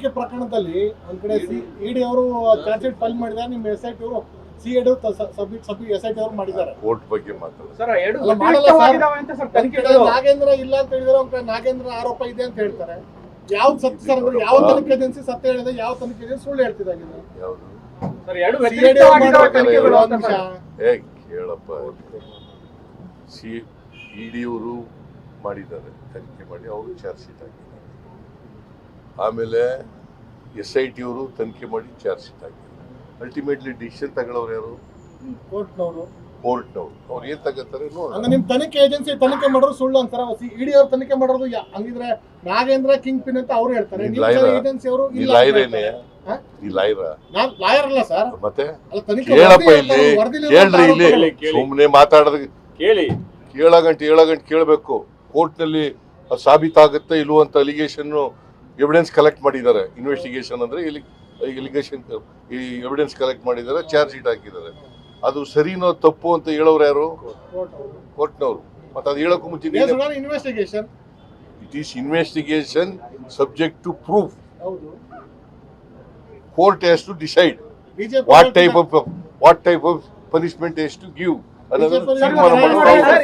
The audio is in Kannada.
ತನಿಖೆ ಪ್ರಕರಣದಲ್ಲಿ ಒಂದ್ ಕಡೆ ಇಡಿ ಅವರು ಚಾರ್ಜ್ ಶೀಟ್ ಫೈಲ್ ಮಾಡಿದ್ದಾರೆ, ನಿಮ್ಮ SIT ಅವರು CID SIT ಅವರು ಮಾಡಿದ್ದಾರೆ. ಕೋರ್ಟ್ ಬಗ್ಗೆ ಮಾತಾಡೋದು ಸರ್ ಎರಡು ಅಲ್ಲ, ಮಾಡಲ್ಲ ಸರ್. ವ್ಯತಿರಿಕ್ತವಾಗಿದಾವೆ ಅಂತ ಸರ್ ಒಂದ್ ಕಡೆ ತನಿಖೆಗಳು. ನಾಗೇಂದ್ರ ಇಲ್ಲ ಅಂತ ಹೇಳಿದ್ರೆ, ಒಂದ್ ಕಡೆ ನಾಗೇಂದ್ರ ಆರೋಪ ಇದೆ ಅಂತ ಹೇಳ್ತಾರೆ. ಯಾವ್ದು ಸತ್ಯ ಸರ್ ಅಂದ್ರೆ? ಯಾವ ತನಿಖೆ ಏಜೆನ್ಸಿ ಸತ್ಯ ಹೇಳಿದೆ, ಯಾವ ತನಿಖೆ ಏಜೆನ್ಸಿ ಸುಳ್ಳು ಹೇಳ್ತಿದ್ದಾಗಿದೆ? ಯಾವುದು ಸರ್ ಎರಡು CID ಅವ್ರು ವ್ಯತಿರಿಕ್ತವಾಗಿದಾವೆ ಮಾಡ್ಬೇಕಾದ್ರೆ ತನಿಖೆಗಳು ಒಂದ್ ಅಂತ ನಿಮಿಷ. ಸರ್. ಕೇಳಪ್ಪ, ಇಡಿ ಅವರು ಮಾಡಿದ್ದಾರೆ, ತನಿಖೆ ಮಾಡಿ ಅವರು ಚಾರ್ಜ್ ಶೀಟ್ ಹಾಕಿದ್ದಾರೆ. ಆಮೇಲೆ SIT ಅವರು ತನಿಖೆ ಮಾಡಿ ಚಾರ್ಜ್ ಶೀಟ್ ಹಾಕಿದ್ದಾರೆ. ಅಲ್ಟಿಮೇಟ್ಲಿ ಡಿಸಿಷನ್ ತಗೊಳ್ಳೋರು ಯಾರು? ಕೋರ್ಟ್ನವರು. ಕೋರ್ಟ್ನವ್ರು. ಅವ್ರು ಏನ್ ತಗೋತಾರೆ ನೋಡೋಣ. ಹಂಗ ನಿಮ್ ತನಿಖೆ ಏಜೆನ್ಸಿ ತನಿಖೆ ಮಾಡೋರು ಸುಳ್ಳು ಅಂತಾರ, ಇಡಿ ಅವ್ರು ತನಿಖೆ ಮಾಡೋದು ಹಂಗಿದ್ರೆ ನಾಗೇಂದ್ರ ಕಿಂಗ್ ಪಿನ್ ಅಂತ ಅವ್ರು ಹೇಳ್ತಾರೆ, ಏಜೆನ್ಸಿ ಅವರು ಈ ಲಾಯರೇನೆ, ಈ ಲಾಯರ ನಾನ್ ಲಾಯರ್ ಅಲ್ಲ ಸರ್. ಮತ್ತೆ ಅಲ್ಲ, ತನಿಖೆ ಕೇಳಪ್ಪ, ವರದಿಲಿ ಇಲ್ಲಿ ಕೇಳ್ರಿ, ಇಲ್ಲಿ ಕೇಳಿ. ಸುಮ್ಮನೆ ಮಾತಾಡೋದು ಕೇಳಿ. ಏಳ ಗಂಟೆ ಕೇಳಬೇಕು. ಕೋರ್ಟ್ನಲ್ಲಿ ಸಾಬೀತಾಗುತ್ತೆ ಇಲ್ವೋ ಅಂತ ಅಲಿಗೇಷನ್ ಎವಿಡೆನ್ಸ್ ಕಲೆಕ್ಟ್ ಮಾಡಿದ್ದಾರೆ. ಇನ್ವೆಸ್ಟಿಗೇಷನ್ ಅಂದ್ರೆ ಎಲಿಗೇಷನ್ ಈ ಎವಿಡೆನ್ಸ್ ಕಲೆಕ್ಟ್ ಮಾಡಿದ್ದಾರೆ, ಚಾರ್ಜ್ ಶೀಟ್ ಹಾಕಿದ್ದಾರೆ. ಅದು ಸರಿನೋ ತಪ್ಪು ಅಂತ ಹೇಳೋರು ಯಾರು? ಕೋರ್ಟ್ನವರು. ಮತ್ತೆ ಅದು ಹೇಳಕ್ಕೂ ಮುಂಚೆ investigation, it is investigation subject to proof. ಹೌದು. Court has to decide BJP what type of punishment has to give. ಅನ್ನೋದನ್ನ ಬಿಜೆಪಿ ತೀರ್ಮಾನ ಸರ್, ಮಾಡ್ತಾರೆ.